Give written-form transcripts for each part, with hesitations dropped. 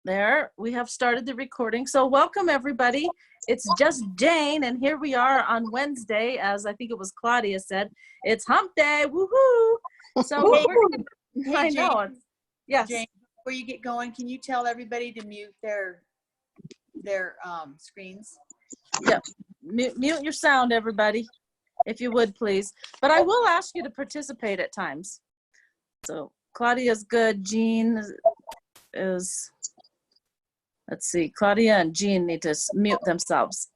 There, we have started the recording. So welcome everybody. It's just Jane, and here we are on Wednesday, as I think it was Claudia said. It's hump day, woohoo! So Hey, we're gonna, hey, I know, Jane, yes. Jane, before you get going, can you tell everybody to mute their screens? Yep, mute your sound, everybody, if you would, please. But I will ask you to participate at times. So Claudia's good, Jean is, let's see, Claudia and Jean need to mute themselves.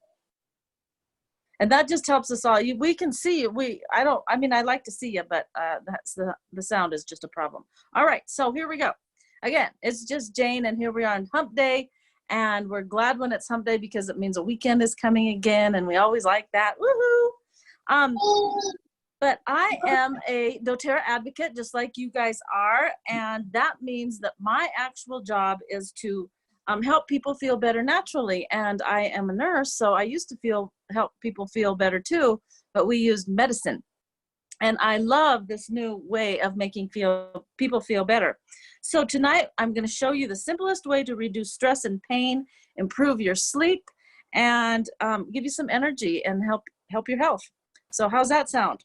And that just helps us all. We can see you. I mean, I like to see you, but that's the sound is just a problem. All right, so here we go. Again, it's just Jane, and here we are on hump day. And we're glad when it's hump day because it means a weekend is coming again, and we always like that. Woohoo! But I am a doTERRA advocate, just like you guys are, and that means that my actual job is to help people feel better naturally. And I am a nurse, so I used to help people feel better too, but we used medicine. And I love this new way of making people feel better. So tonight, I'm going to show you the simplest way to reduce stress and pain, improve your sleep, and give you some energy and help your health. So how's that sound?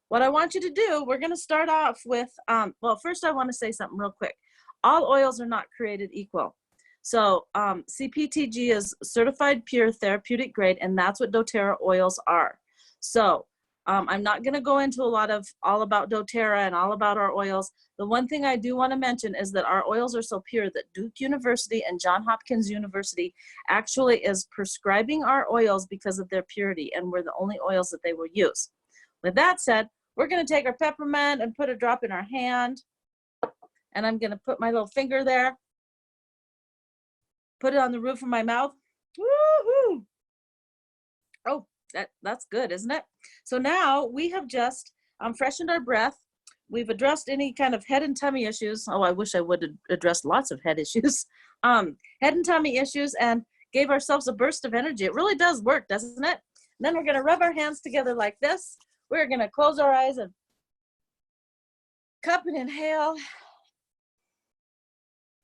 What I want you to do, we're going to start off with, well, first I want to say something real quick. All oils are not created equal. So CPTG is certified pure therapeutic grade, and that's what doTERRA oils are. So I'm not going to go into all about doTERRA and all about our oils. The one thing I do want to mention is that our oils are so pure that Duke University and Johns Hopkins University actually is prescribing our oils because of their purity, and we're the only oils that they will use. With that said, we're going to take our peppermint and put a drop in our hand, and I'm going to put my little finger there, put it on the roof of my mouth. Woohoo! Oh, that's good, isn't it? So now we have just freshened our breath. We've addressed any kind of head and tummy issues. Oh, I wish I would have addressed lots of head issues. Head and tummy issues, and gave ourselves a burst of energy. It really does work, doesn't it? And then we're going to rub our hands together like this. We're going to close our eyes and cup and inhale.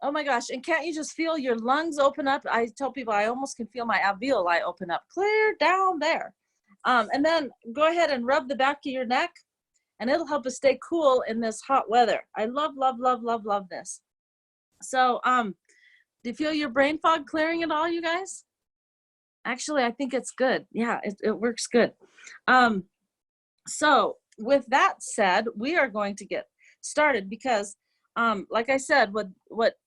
Oh my gosh, and can't you just feel your lungs open up? I tell people I almost can feel my alveoli open up, clear down there. And then go ahead and rub the back of your neck, and it'll help us stay cool in this hot weather. I love, love, love, love, love this. So do you feel your brain fog clearing at all, you guys? Actually, I think it's good. Yeah, it works good. So with that said, we are going to get started because like I said, what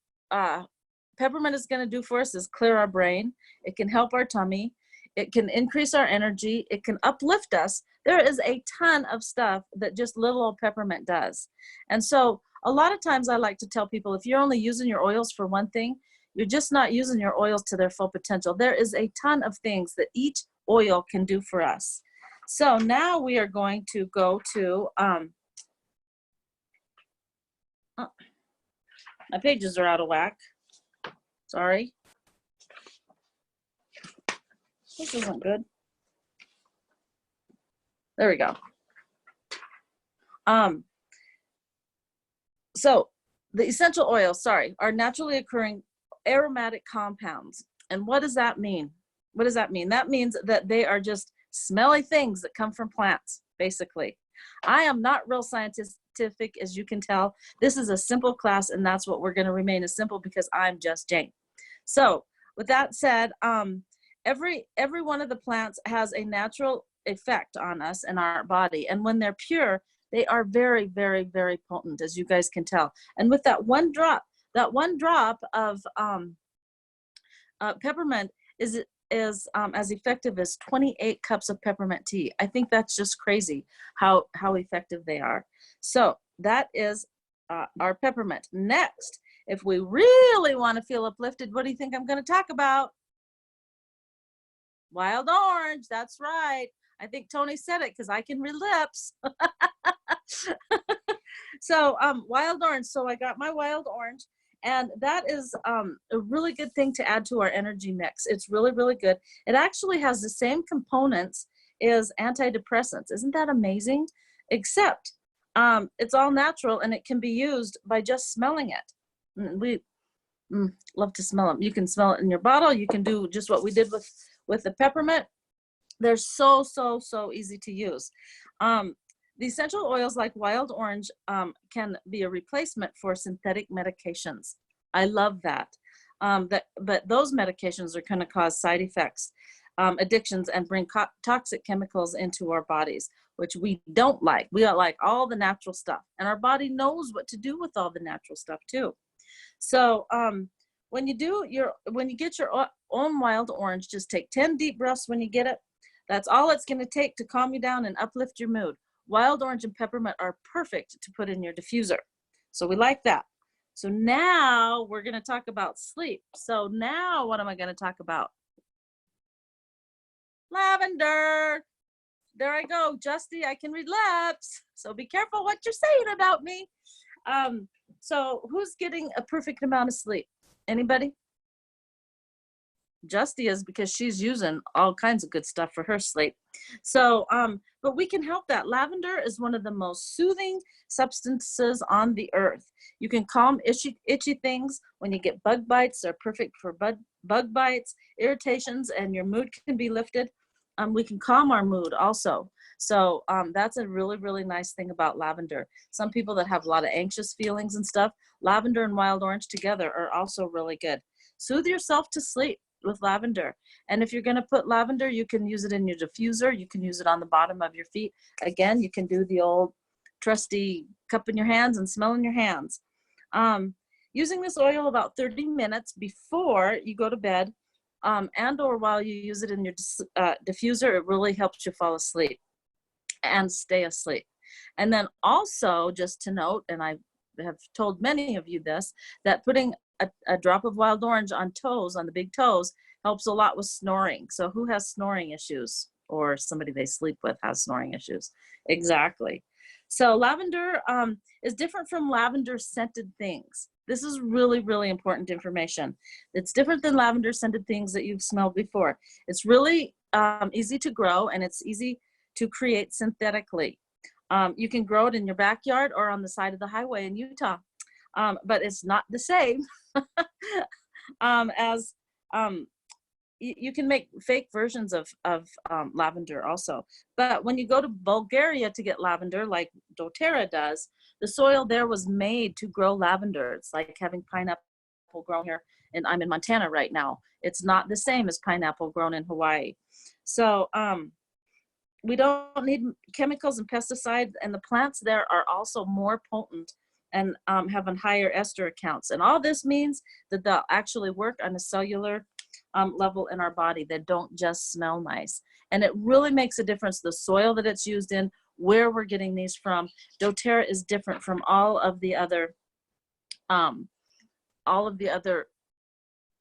peppermint is going to do for us is clear our brain. It can help our tummy. It can increase our energy. It can uplift us. There is a ton of stuff that just little old peppermint does. And so a lot of times I like to tell people, if you're only using your oils for one thing, you're just not using your oils to their full potential. There is a ton of things that each oil can do for us. So now we are going to go to, my pages are out of whack. Sorry. This isn't good. There we go. So the essential oils, are naturally occurring aromatic compounds. And what does that mean? What does that mean? That means that they are just smelly things that come from plants, basically. I am not real scientific, as you can tell. This is a simple class, and that's what we're going to remain as simple because I'm just Jane. So with that said, every one of the plants has a natural effect on us and our body. And when they're pure, they are very, very, very potent, as you guys can tell. And with that one drop of peppermint is as effective as 28 cups of peppermint tea. I think that's just crazy how effective they are. So that is our peppermint. Next, if we really want to feel uplifted, what do you think I'm going to talk about? Wild orange. That's right. I think Tony said it because I can read lips. So wild orange. So I got my wild orange. And that is a really good thing to add to our energy mix. It's really, really good. It actually has the same components as antidepressants. Isn't that amazing? Except it's all natural, and it can be used by just smelling it. Love to smell them. You can smell it in your bottle. You can do just what we did with the peppermint. They're so, so, so easy to use. The essential oils like wild orange can be a replacement for synthetic medications. I love that. But those medications are going to cause side effects, addictions, and bring toxic chemicals into our bodies, which we don't like. We don't like all the natural stuff, and our body knows what to do with all the natural stuff too. So when you get your own wild orange, just take 10 deep breaths when you get it. That's all it's going to take to calm you down and uplift your mood. Wild orange and peppermint are perfect to put in your diffuser. So we like that. So now we're going to talk about sleep. So now what am I going to talk about? Lavender. There I go, Justy, I can read lips. So be careful what you're saying about me. So who's getting a perfect amount of sleep? Anybody? Justy is, because she's using all kinds of good stuff for her sleep. So, but we can help that. Lavender is one of the most soothing substances on the earth. You can calm itchy things. When you get bug bites, they're perfect for bug bites, irritations, and your mood can be lifted. We can calm our mood also. So that's a really, really nice thing about lavender. Some people that have a lot of anxious feelings and stuff, lavender and wild orange together are also really good. Soothe yourself to sleep with lavender. And if you're going to put lavender, you can use it in your diffuser. You can use it on the bottom of your feet. Again, you can do the old trusty cup in your hands and smell in your hands. Using this oil about 30 minutes before you go to bed, and or while you use it in your diffuser, it really helps you fall asleep and stay asleep. And then also, just to note, and I have told many of you this, that putting a drop of wild orange on toes, on the big toes, helps a lot with snoring. So who has snoring issues, or somebody they sleep with has snoring issues? Exactly. So lavender is different from lavender scented things. This is really, really important information. It's different than lavender scented things that you've smelled before. It's really easy to grow, and it's easy to create synthetically. You can grow it in your backyard or on the side of the highway in Utah. But it's not the same as you can make fake versions of lavender also. But when you go to Bulgaria to get lavender, like doTERRA does, the soil there was made to grow lavender. It's like having pineapple grown here, and I'm in Montana right now. It's not the same as pineapple grown in Hawaii. So we don't need chemicals and pesticides, and the plants there are also more potent and have a higher ester counts. And all this means that they'll actually work on a cellular level in our body, that don't just smell nice. And it really makes a difference, the soil that it's used in, where we're getting these from. doTERRA is different from all of the other,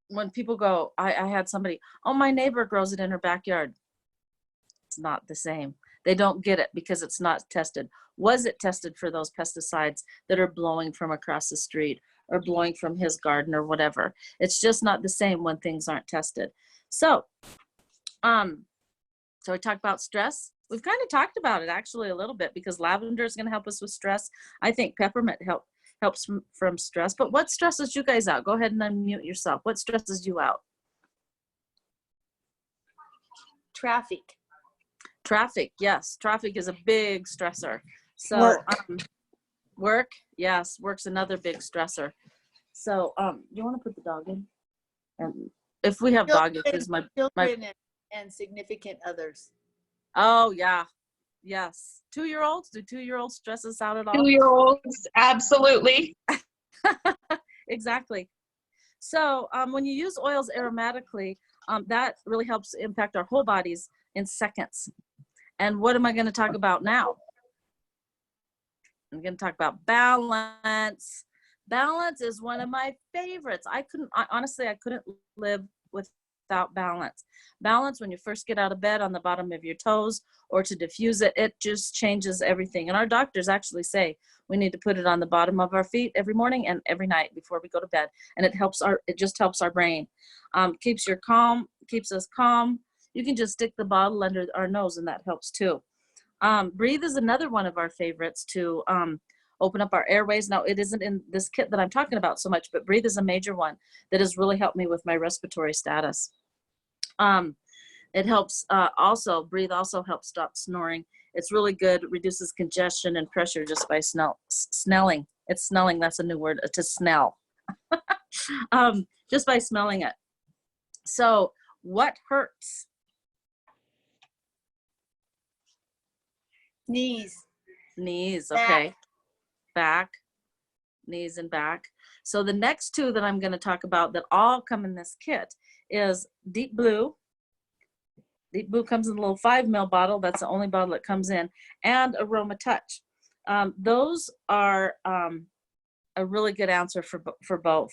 when people go, I had somebody, oh, my neighbor grows it in her backyard. It's not the same. They don't get it because it's not tested. Was it tested for those pesticides that are blowing from across the street or blowing from his garden or whatever? It's just not the same when things aren't tested. So, so we talked about stress. We've kind of talked about it actually a little bit, because lavender is going to help us with stress. I think peppermint helps from stress. But what stresses you guys out? Go ahead and unmute yourself. What stresses you out? Traffic. Traffic, yes. Traffic is a big stressor. So work, yes, work's another big stressor. So you want to put the dog in? And if we have dog issues, children and significant others. Oh yeah, yes. 2-year-olds, do 2-year-olds stress us out at all? 2-year-olds, absolutely. Exactly. So when you use oils aromatically, that really helps impact our whole bodies in seconds. And what am I going to talk about now? I'm going to talk about balance. Balance is one of my favorites. Honestly, I couldn't live without balance. Balance, when you first get out of bed, on the bottom of your toes, or to diffuse it, it just changes everything. And our doctors actually say we need to put it on the bottom of our feet every morning and every night before we go to bed. And it just helps our brain. Keeps us calm. You can just stick the bottle under our nose, and that helps too. Breathe is another one of our favorites too. open up our airways. Now, it isn't in this kit that I'm talking about so much, but Breathe is a major one that has really helped me with my respiratory status. It helps Breathe also helps stop snoring. It's really good, reduces congestion and pressure just by smelling. It's smelling, that's a new word, to smell. Just by smelling it. So what hurts? Knees. Knees, Back. okay. Back, knees and back. So the next two that I'm going to talk about that all come in this kit is Deep Blue. Deep Blue comes in a little 5 ml bottle. That's the only bottle it comes in. And Aroma Touch. Those are a really good answer for both,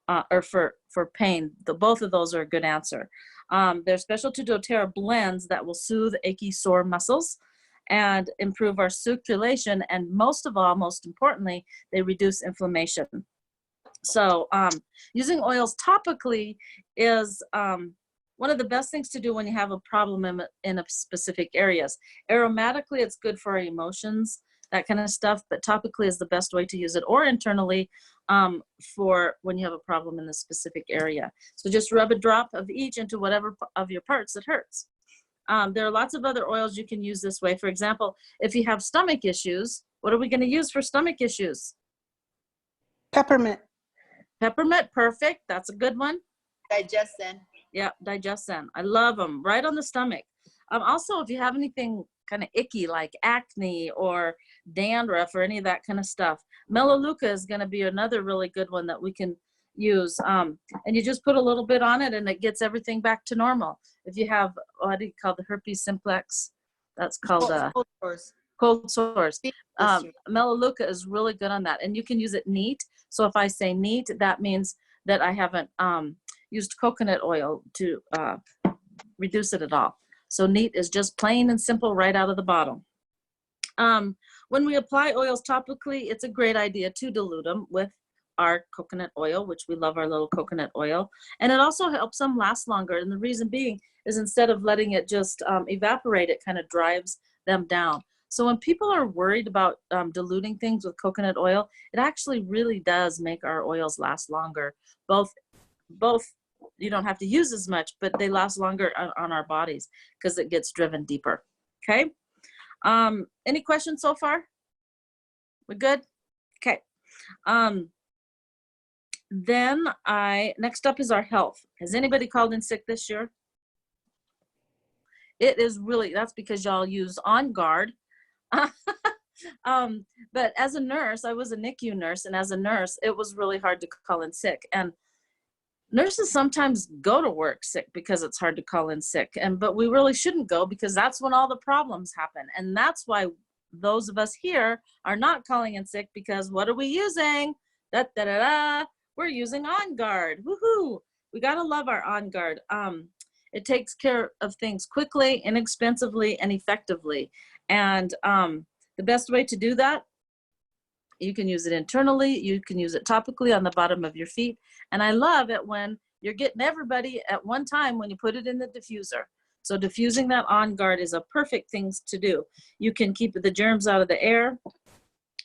or for pain. Both of those are a good answer. They're special to doTERRA blends that will soothe achy, sore muscles and improve our circulation. And most of all, most importantly, they reduce inflammation. So using oils topically is one of the best things to do when you have a problem in a specific areas. Aromatically, it's good for our emotions, that kind of stuff, but topically is the best way to use it, or internally for when you have a problem in the specific area. So just rub a drop of each into whatever of your parts that hurts. There are lots of other oils you can use this way. For example, if you have stomach issues, what are we going to use for stomach issues? Peppermint. Peppermint, perfect. That's a good one. Digestin. Yeah, Digestin. I love them. Right on the stomach. Also, if you have anything kind of icky like acne or dandruff or any of that kind of stuff, Melaleuca is going to be another really good one that we can use. And you just put a little bit on it and it gets everything back to normal. If you have, what do you call the herpes simplex? That's called Cold sores. cold sores. Blisters. Melaleuca is really good on that. And you can use it neat. So if I say neat, that means that I haven't used coconut oil to reduce it at all. So neat is just plain and simple right out of the bottle. When we apply oils topically, it's a great idea to dilute them with our coconut oil, which we love our little coconut oil. And it also helps them last longer. And the reason being is instead of letting it just evaporate, it kind of drives them down. So when people are worried about diluting things with coconut oil, it actually really does make our oils last longer. Both you don't have to use as much, but they last longer on our bodies because it gets driven deeper. Okay. Any questions so far? We good? Okay. Then next up is our health. Has anybody called in sick this year? It is really, that's because y'all use On Guard. But as a nurse, I was a NICU nurse, and as a nurse, it was really hard to call in sick. And nurses sometimes go to work sick because it's hard to call in sick. But we really shouldn't go because that's when all the problems happen. And that's why those of us here are not calling in sick, because what are we using? We're using On Guard. Woohoo! We gotta love our On Guard. It takes care of things quickly, inexpensively, and effectively. And the best way to do that, you can use it internally, you can use it topically on the bottom of your feet. And I love it when you're getting everybody at one time when you put it in the diffuser. So diffusing that On Guard is a perfect thing to do. You can keep the germs out of the air.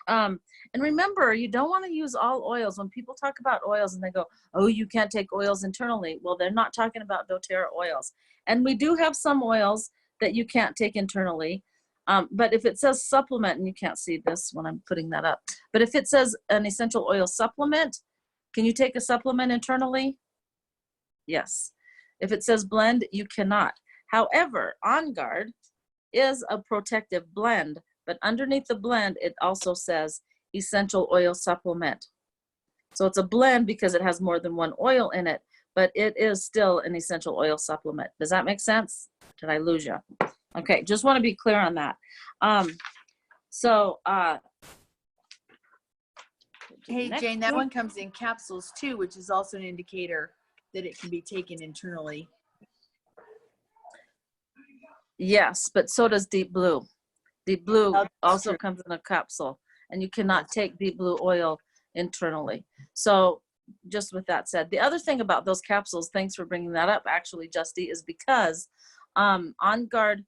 And remember, you don't want to use all oils. When people talk about oils and they go, oh, you can't take oils internally. Well, they're not talking about doTERRA oils. And we do have some oils that you can't take internally. But if it says supplement, and you can't see this when I'm putting that up, but if it says an essential oil supplement, can you take a supplement internally? Yes. If it says blend, you cannot. However, On Guard is a protective blend, but underneath the blend, it also says essential oil supplement. So it's a blend because it has more than one oil in it, but it is still an essential oil supplement. Does that make sense? Did I lose you? Okay, just want to be clear on that. Hey, Jane, that one comes in capsules too, which is also an indicator that it can be taken internally. Yes, but so does Deep Blue. Deep Blue Oh, that's also true. comes in a capsule, and you cannot take Deep Blue oil internally. So just with that said, the other thing about those capsules, thanks for bringing that up actually, Justy, is because On Guard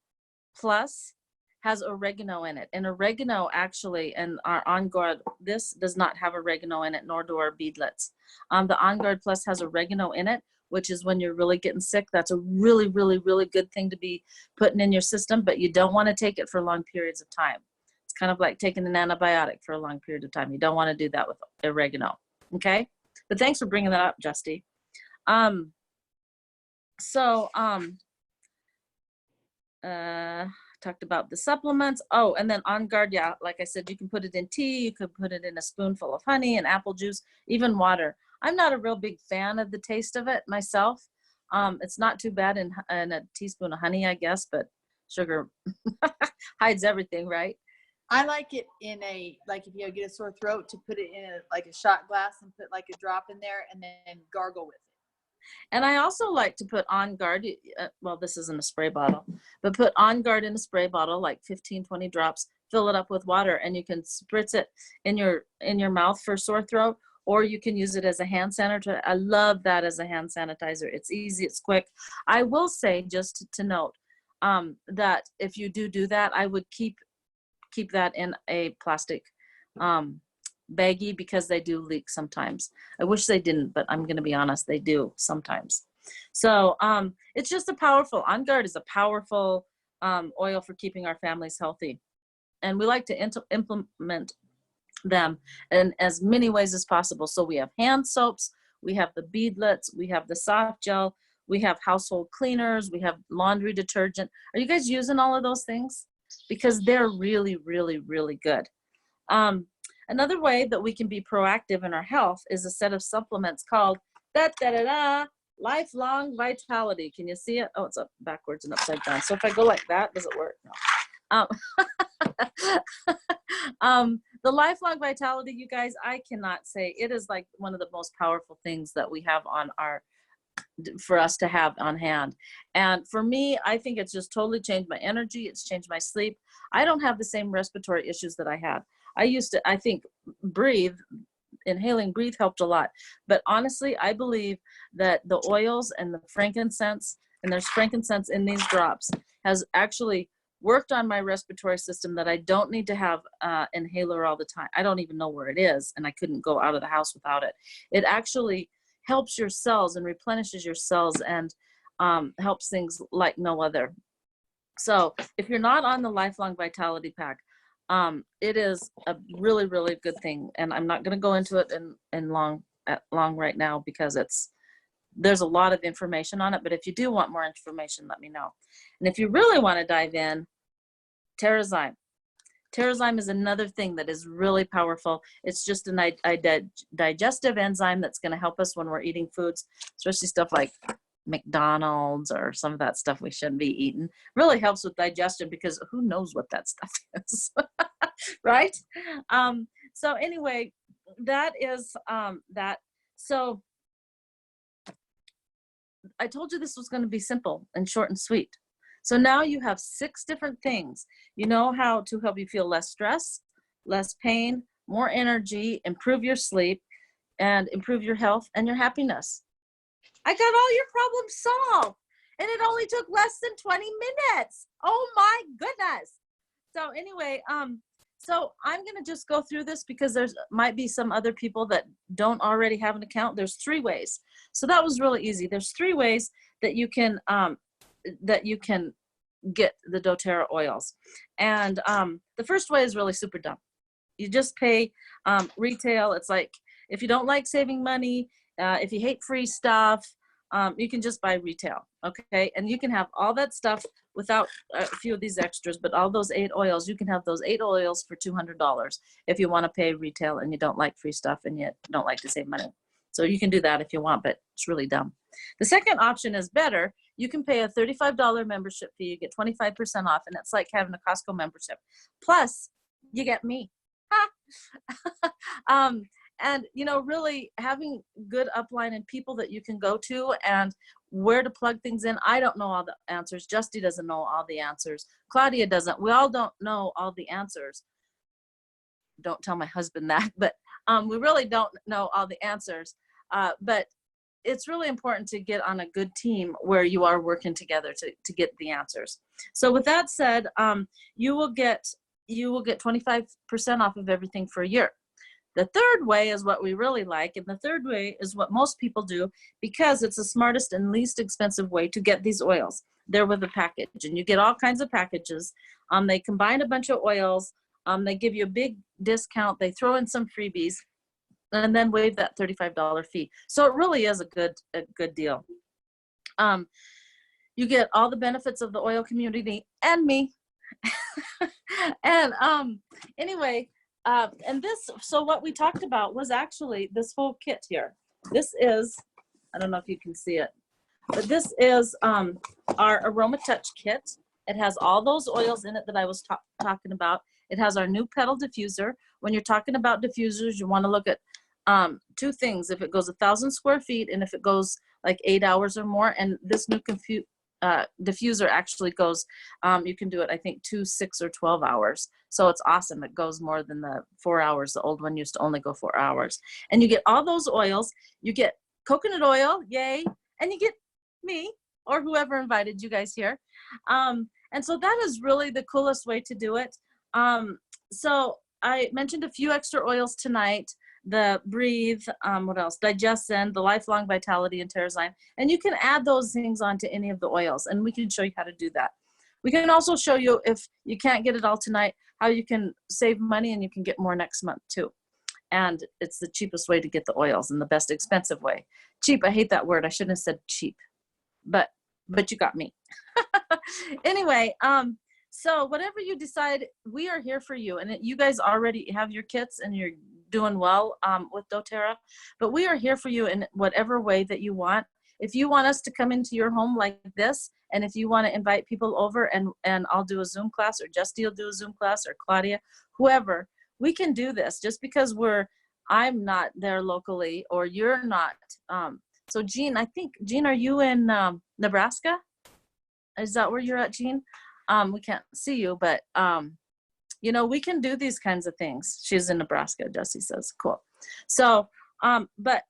Plus has oregano in it. And oregano actually, and our On Guard, this does not have oregano in it, nor do our beadlets. The On Guard Plus has oregano in it, which is when you're really getting sick. That's a really, really, really good thing to be putting in your system, but you don't want to take it for long periods of time. It's kind of like taking an antibiotic for a long period of time. You don't want to do that with oregano, okay? But thanks for bringing that up, Justy. Talked about the supplements. Oh, and then On Guard, yeah, like I said, you can put it in tea, you could put it in a spoonful of honey and apple juice, even water. I'm not a real big fan of the taste of it myself. It's not too bad in a teaspoon of honey, I guess, but sugar hides everything, right? I like it in a, like if you get a sore throat, to put it in like a shot glass and put like a drop in there and then gargle with it. And I also like to put On Guard, well, this isn't a spray bottle, but put On Guard in a spray bottle, like 15, 20 drops, fill it up with water, and you can spritz it in your mouth for sore throat, or you can use it as a hand sanitizer. I love that as a hand sanitizer. It's easy, it's quick. I will say, just to note, that if you do that, I would keep that in a plastic baggie, because they do leak sometimes. I wish they didn't, but I'm going to be honest, they do sometimes. So it's just a powerful, On Guard is a powerful oil for keeping our families healthy. And we like to implement them in as many ways as possible. So we have hand soaps, we have the beadlets, we have the soft gel, we have household cleaners, we have laundry detergent. Are you guys using all of those things? Because they're really, really, really good. Another way that we can be proactive in our health is a set of supplements called Lifelong Vitality. Can you see it? Oh, it's up backwards and upside down. So if I go like that, does it work? No. The Lifelong Vitality, you guys, I cannot say, it is like one of the most powerful things that we have for us to have on hand. And for me, I think it's just totally changed my energy. It's changed my sleep. I don't have the same respiratory issues that I had. I think inhaling breathe helped a lot. But honestly, I believe that the oils and the frankincense, and there's frankincense in these drops, has actually worked on my respiratory system, that I don't need to have inhaler all the time. I don't even know where it is, and I couldn't go out of the house without it. It actually helps your cells and replenishes your cells, and helps things like no other. So if you're not on the Lifelong Vitality Pack, it is a really, really good thing. And I'm not going to go into it in long right now, because there's a lot of information on it. But if you do want more information, let me know. And if you really want to dive in, Terrazyme. Terrazyme is another thing that is really powerful. It's just a digestive enzyme that's going to help us when we're eating foods, especially stuff like McDonald's or some of that stuff we shouldn't be eating. Really helps with digestion, because who knows what that stuff is, right? So anyway, that is that. So I told you this was going to be simple and short and sweet. So now you have 6 different things. You know how to help you feel less stress, less pain, more energy, improve your sleep, and improve your health and your happiness. I got all your problems solved, and it only took less than 20 minutes. Oh my goodness. So anyway, so I'm going to just go through this, because there's might be some other people that don't already have an account. There's 3 ways. So that was really easy. There's 3 ways that you can get the doTERRA oils. And the first way is really super dumb. You just pay retail. It's like, if you don't like saving money, if you hate free stuff, you can just buy retail, okay? And you can have all that stuff without a few of these extras, but all those 8 oils, you can have those 8 oils for $200 if you want to pay retail and you don't like free stuff and you don't like to save money. So you can do that if you want, but it's really dumb. The second option is better. You can pay a $35 membership fee. You get 25% off, and it's like having a Costco membership. Plus, you get me. And, you know, really having good upline and people that you can go to and where to plug things in. I don't know all the answers. Justy doesn't know all the answers. Claudia doesn't. We all don't know all the answers. Don't tell my husband that, but we really don't know all the answers. But it's really important to get on a good team where you are working together to get the answers. So with that said, you will get 25% off of everything for a year. The third way is what we really like, and the third way is what most people do because it's the smartest and least expensive way to get these oils. They're with a package, and you get all kinds of packages. They combine a bunch of oils. They give you a big discount. They throw in some freebies, and then waive that $35 fee. So it really is a good deal. You get all the benefits of the oil community and me. And anyway, and so what we talked about was actually this whole kit here. This is, I don't know if you can see it, but this is our Aroma Touch kit. It has all those oils in it that I was talking about. It has our new petal diffuser. When you're talking about diffusers, you want to look at two things: if it goes 1,000 square feet and if it goes like 8 hours or more. And this new diffuser actually goes, you can do it, I think, 2, 6, or 12 hours. So it's awesome. It goes more than the 4 hours. The old one used to only go 4 hours. And you get all those oils. You get coconut oil, yay, and you get me or whoever invited you guys here. And so that is really the coolest way to do it. So I mentioned a few extra oils tonight: the Breathe, what else? Digestin, the Lifelong Vitality, and Terrazyme. And you can add those things onto any of the oils, and we can show you how to do that. We can also show you, if you can't get it all tonight, how you can save money and you can get more next month too. And it's the cheapest way to get the oils and the best expensive way. Cheap, I hate that word. I shouldn't have said cheap, but you got me. Anyway, so whatever you decide, we are here for you. And you guys already have your kits and you're doing well with doTERRA, but we are here for you in whatever way that you want. If you want us to come into your home like this, and if you want to invite people over and I'll do a Zoom class, or Justy will do a Zoom class, or Claudia, whoever, we can do this just because I'm not there locally or you're not. So Jean, Jean, are you in Nebraska? Is that where you're at, Jean? We can't see you, but you know, we can do these kinds of things. She's in Nebraska, Dusty says. Cool. So, but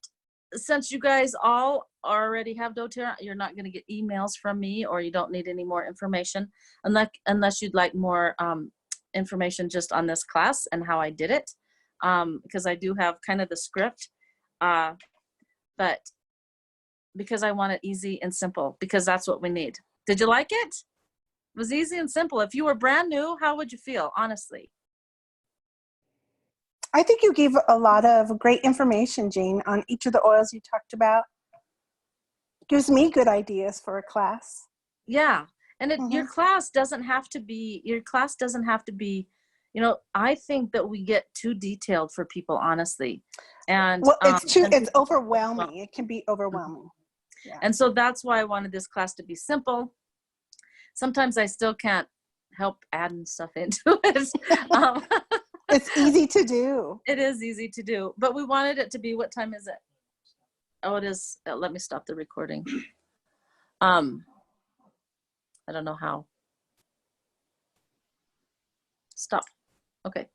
since you guys all already have doTERRA, you're not going to get emails from me, or you don't need any more information unless you'd like more information just on this class and how I did it, because I do have kind of the script, but because I want it easy and simple, because that's what we need. Did you like it? It was easy and simple. If you were brand new, how would you feel, honestly? I think you gave a lot of great information, Jean, on each of the oils you talked about. Gives me good ideas for a class. Yeah, and your class doesn't have to be, you know, I think that we get too detailed for people, honestly. And well, it's overwhelming. It can be overwhelming. Yeah. And so that's why I wanted this class to be simple. Sometimes I still can't help adding stuff into it. It's easy to do. It is easy to do, but we wanted it to be, what time is it? Oh, it is. Let me stop the recording. I don't know how. Stop. Okay.